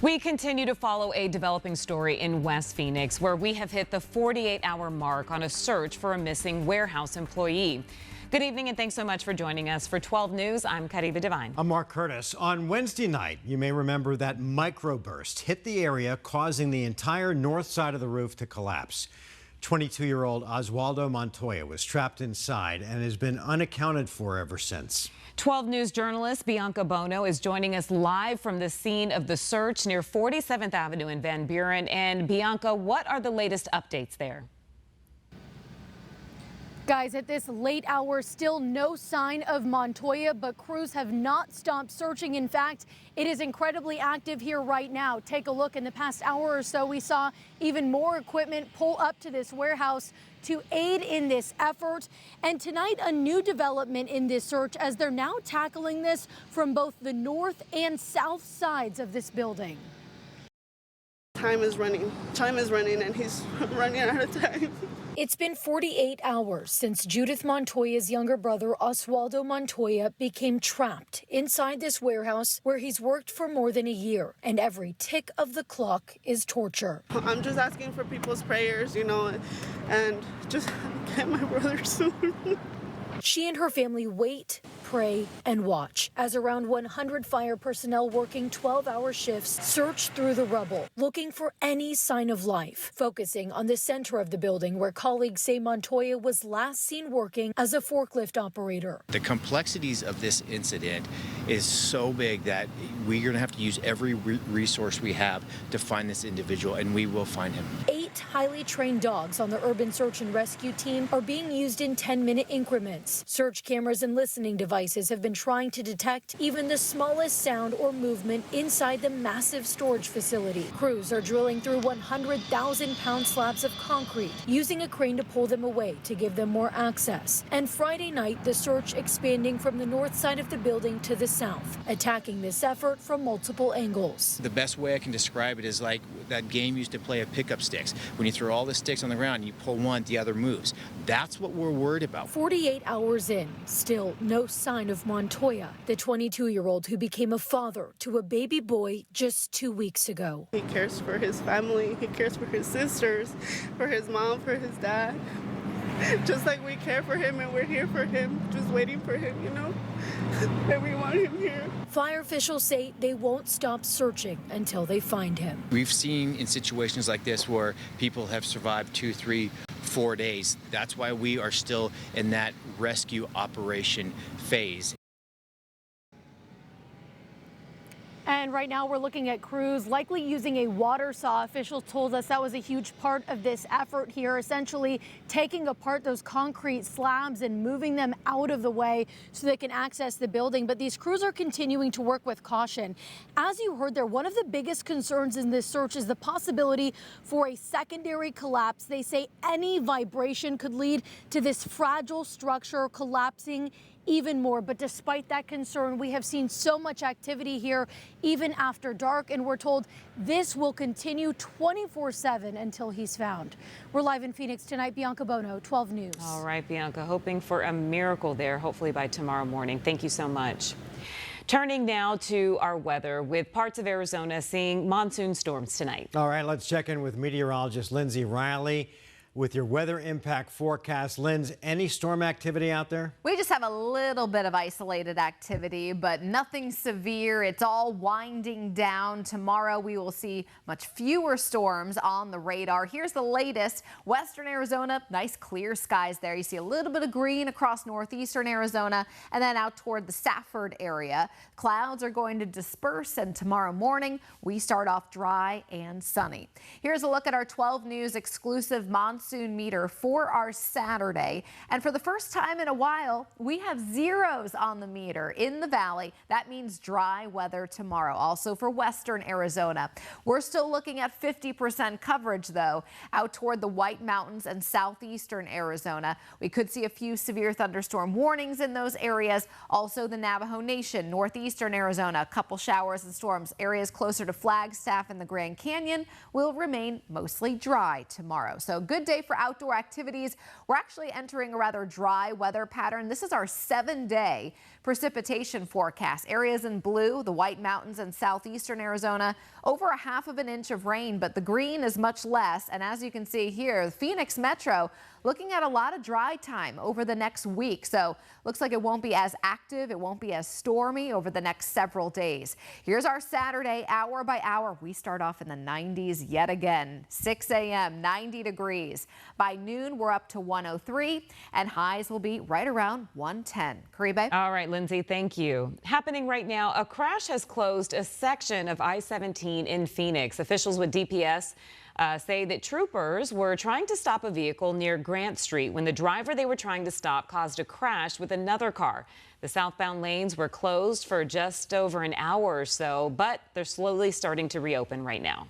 We continue to follow a developing story in West Phoenix, where we have hit the 48-hour mark on a search for a missing warehouse employee. Good evening and thanks so much for joining us. For 12 News, I'm Kariva Devine. I'm Mark Curtis. On Wednesday night, you may remember that microburst hit the area, causing the entire north side of the roof to collapse. 22-year-old Oswaldo Montoya was trapped inside and has been unaccounted for ever since. 12 News journalist Bianca Bono is joining us live from the scene of the search near 47th Avenue in Van Buren. And Bianca, what are the latest updates there? Guys, at this late hour, still no sign of Montoya, but crews have not stopped searching. In fact, it is incredibly active here right now. Take a look. In the past hour or so, we saw even more equipment pull up to this warehouse to aid in this effort. And tonight, a new development in this search as they're now tackling this from both the north and south sides of this building. Time is running, and he's running out of time. It's been 48 hours since Judith Montoya's younger brother, Oswaldo Montoya, became trapped inside this warehouse where he's worked for more than a year. And every tick of the clock is torture. I'm just asking for people's prayers, and just get my brother soon. She and her family wait, pray, and watch as around 100 fire personnel working 12-hour shifts search through the rubble, looking for any sign of life, focusing on the center of the building where colleagues say Montoya was last seen working as a forklift operator. The complexities of this incident is so big that we're going to have to use every resource we have to find this individual, and we will find him. 8 highly trained dogs on the urban search and rescue team are being used in 10-minute increments. Search cameras and listening devices have been trying to detect even the smallest sound or movement inside the massive storage facility. Crews are drilling through 100,000-pound slabs of concrete, using a crane to pull them away to give them more access. And Friday night, the search expanding from the north side of the building to the south, attacking this effort from multiple angles. The best way I can describe it is like that game used to play of pickup sticks. When you throw all the sticks on the ground, you pull one, the other moves. That's what we're worried about. 48 hours in, still no sign of Montoya, the 22-year-old who became a father to a baby boy just 2 weeks ago. He cares for his family, he cares for his sisters, for his mom, for his dad. Just like we care for him and we're here for him, just waiting for him, and we want him here. Fire officials say they won't stop searching until they find him. We've seen in situations like this where people have survived 2, 3, 4 days. That's why we are still in that rescue operation phase. And right now we're looking at crews likely using a water saw. Officials told us that was a huge part of this effort here, essentially taking apart those concrete slabs and moving them out of the way so they can access the building. But these crews are continuing to work with caution. As you heard there, one of the biggest concerns in this search is the possibility for a secondary collapse. They say any vibration could lead to this fragile structure collapsing even more. But despite that concern, we have seen so much activity here even after dark, and we're told this will continue 24/7 until he's found. We're live in Phoenix tonight. Bianca Bono, 12 News. All right, Bianca, hoping for a miracle there, hopefully by tomorrow morning. Thank you so much. Turning now to our weather, with parts of Arizona seeing monsoon storms tonight. All right, let's check in with meteorologist Lindsay Riley with your weather impact forecast. Linz, any storm activity out there? We just have a little bit of isolated activity, but nothing severe. It's all winding down. Tomorrow we will see much fewer storms on the radar. Here's the latest. Western Arizona, nice clear skies there. You see a little bit of green across northeastern Arizona and then out toward the Safford area. Clouds are going to disperse, and tomorrow morning we start off dry and sunny. Here's a look at our 12 News exclusive monsoon meter for our Saturday. And for the first time in a while, we have zeros on the meter in the valley. That means dry weather tomorrow. Also for western Arizona. We're still looking at 50% coverage, though, out toward the White Mountains and southeastern Arizona. We could see a few severe thunderstorm warnings in those areas. Also the Navajo Nation, northeastern Arizona, a couple showers and storms. Areas closer to Flagstaff and the Grand Canyon will remain mostly dry tomorrow. So good day Today for outdoor activities, we're actually entering a rather dry weather pattern. This is our 7-day precipitation forecast. Areas in blue, the White Mountains and southeastern Arizona, over 1/2 inch of rain, but the green is much less. And as you can see here, the Phoenix Metro looking at a lot of dry time over the next week. So looks like it won't be as active. It won't be as stormy over the next several days. Here's our Saturday hour by hour. We start off in the 90s yet again. 6 a.m., 90 degrees. By noon, we're up to 103 and highs will be right around 110. Caribe? All right, Lindsay, thank you. Happening right now, a crash has closed a section of I-17 in Phoenix. Officials with DPS say that troopers were trying to stop a vehicle near Grant Street when the driver they were trying to stop caused a crash with another car. The southbound lanes were closed for just over an hour or so, but they're slowly starting to reopen right now.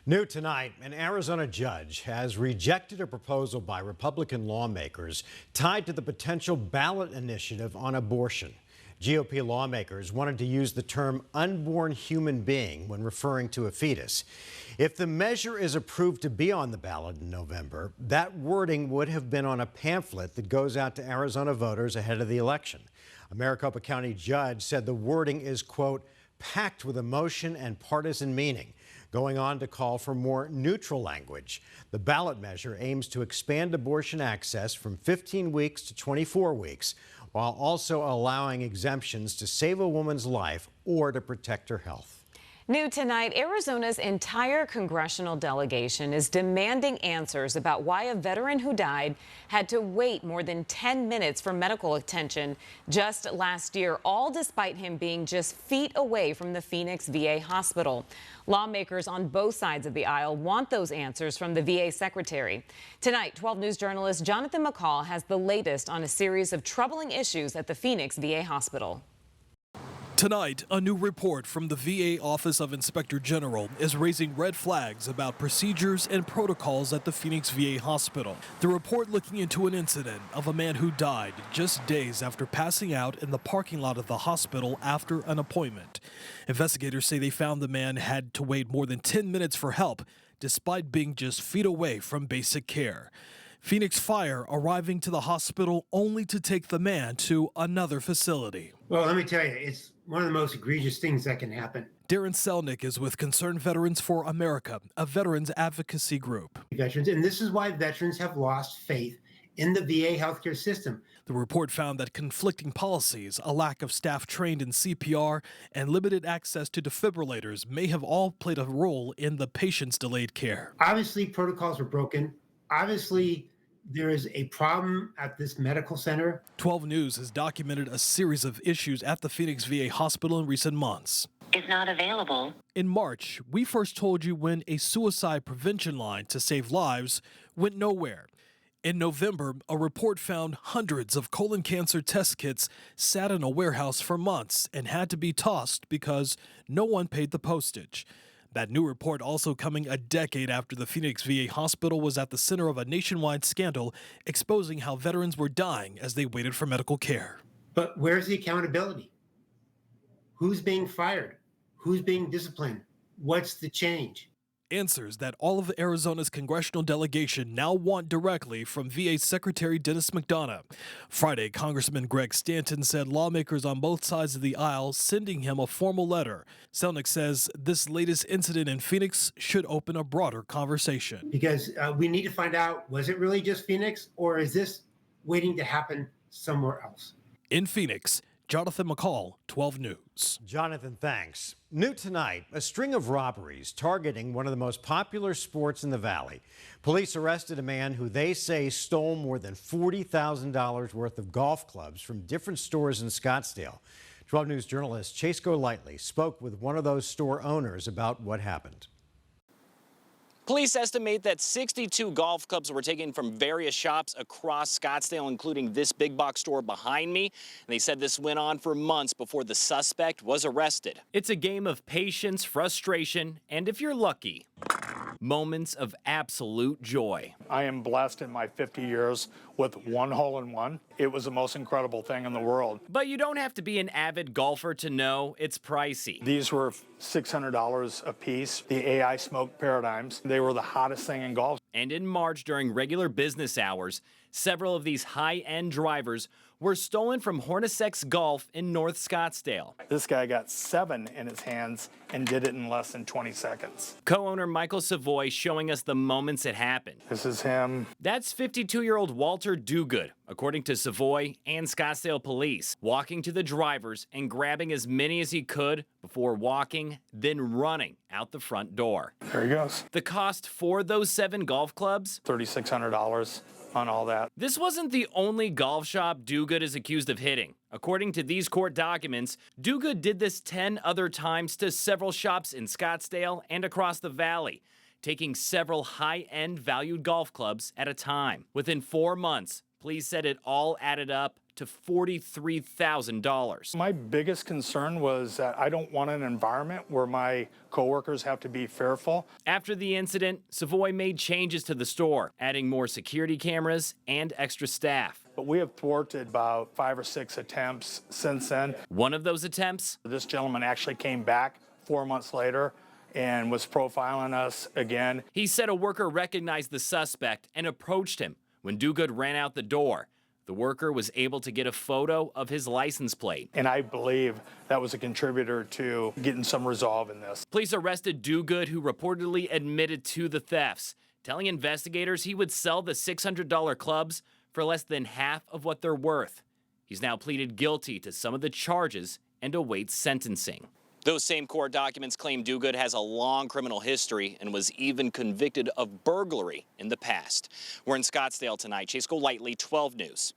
New tonight, an Arizona judge has rejected a proposal by Republican lawmakers tied to the potential ballot initiative on abortion. GOP lawmakers wanted to use the term unborn human being when referring to a fetus. If the measure is approved to be on the ballot in November, that wording would have been on a pamphlet that goes out to Arizona voters ahead of the election. A Maricopa County judge said the wording is, quote, packed with emotion and partisan meaning, going on to call for more neutral language. The ballot measure aims to expand abortion access from 15 weeks to 24 weeks, while also allowing exemptions to save a woman's life or to protect her health. New tonight, Arizona's entire congressional delegation is demanding answers about why a veteran who died had to wait more than 10 minutes for medical attention just last year, all despite him being just feet away from the Phoenix VA hospital. Lawmakers on both sides of the aisle want those answers from the VA secretary. Tonight, 12 News journalist Jonathan McCall has the latest on a series of troubling issues at the Phoenix VA hospital. Tonight, a new report from the VA Office of Inspector General is raising red flags about procedures and protocols at the Phoenix VA hospital. The report looking into an incident of a man who died just days after passing out in the parking lot of the hospital after an appointment. Investigators say they found the man had to wait more than 10 minutes for help, despite being just feet away from basic care. Phoenix Fire arriving to the hospital only to take the man to another facility. Well, let me tell you, it's one of the most egregious things that can happen. Darren Selnick is with Concerned Veterans for America, a veterans advocacy group. Veterans, and this is why veterans have lost faith in the VA healthcare system. The report found that conflicting policies, a lack of staff trained in CPR, and limited access to defibrillators may have all played a role in the patient's delayed care. Obviously, protocols were broken. Obviously, there is a problem at this medical center. 12 News has documented a series of issues at the Phoenix VA hospital in recent months. Is not available. In March, we first told you when a suicide prevention line to save lives went nowhere. In November, a report found hundreds of colon cancer test kits sat in a warehouse for months and had to be tossed because no one paid the postage. That new report also coming a decade after the Phoenix VA hospital was at the center of a nationwide scandal exposing how veterans were dying as they waited for medical care. But where's the accountability? Who's being fired? Who's being disciplined? What's the change? Answers that all of Arizona's congressional delegation now want directly from VA Secretary Dennis McDonough. Friday, Congressman Greg Stanton said lawmakers on both sides of the aisle sending him a formal letter. Selnick says this latest incident in Phoenix should open a broader conversation. Because we need to find out, was it really just Phoenix, or is this waiting to happen somewhere else? In Phoenix, Jonathan McCall, 12 News. Jonathan, thanks. New tonight, a string of robberies targeting one of the most popular sports in the valley. Police arrested a man who they say stole more than $40,000 worth of golf clubs from different stores in Scottsdale. 12 News journalist Chase Golightly spoke with one of those store owners about what happened. Police estimate that 62 golf clubs were taken from various shops across Scottsdale, including this big box store behind me. And they said this went on for months before the suspect was arrested. It's a game of patience, frustration, and if you're lucky, moments of absolute joy. I am blessed in my 50 years with one hole-in-one. It was the most incredible thing in the world. But you don't have to be an avid golfer to know it's pricey. These were $600 a piece. The AI smoke paradigms, they were the hottest thing in golf. And in March, during regular business hours, several of these high-end drivers were stolen from Hornacek's Golf in North Scottsdale. This guy got 7 in his hands and did it in less than 20 seconds. Co-owner Michael Savoy showing us the moments it happened. This is him. That's 52-year-old Walter Dogood, according to Savoy and Scottsdale police, walking to the drivers and grabbing as many as he could before walking, then running out the front door. There he goes. The cost for those 7 golf clubs? $3,600 on all that. This wasn't the only golf shop Dogood is accused of hitting. According to these court documents, Dogood did this 10 other times to several shops in Scottsdale and across the valley, taking several high-end valued golf clubs at a time. Within 4 months, police said it all added up to $43,000. My biggest concern was that I don't want an environment where my coworkers have to be fearful. After the incident, Savoy made changes to the store, adding more security cameras and extra staff. But we have thwarted about 5 or 6 attempts since then. One of those attempts? This gentleman actually came back 4 months later and was profiling us again. He said a worker recognized the suspect and approached him. When Dogood ran out the door, the worker was able to get a photo of his license plate. And I believe that was a contributor to getting some resolve in this. Police arrested Dogood, who reportedly admitted to the thefts, telling investigators he would sell the $600 clubs for less than half of what they're worth. He's now pleaded guilty to some of the charges and awaits sentencing. Those same court documents claim Dogood has a long criminal history and was even convicted of burglary in the past. We're in Scottsdale tonight. Chase Golightly, 12 News.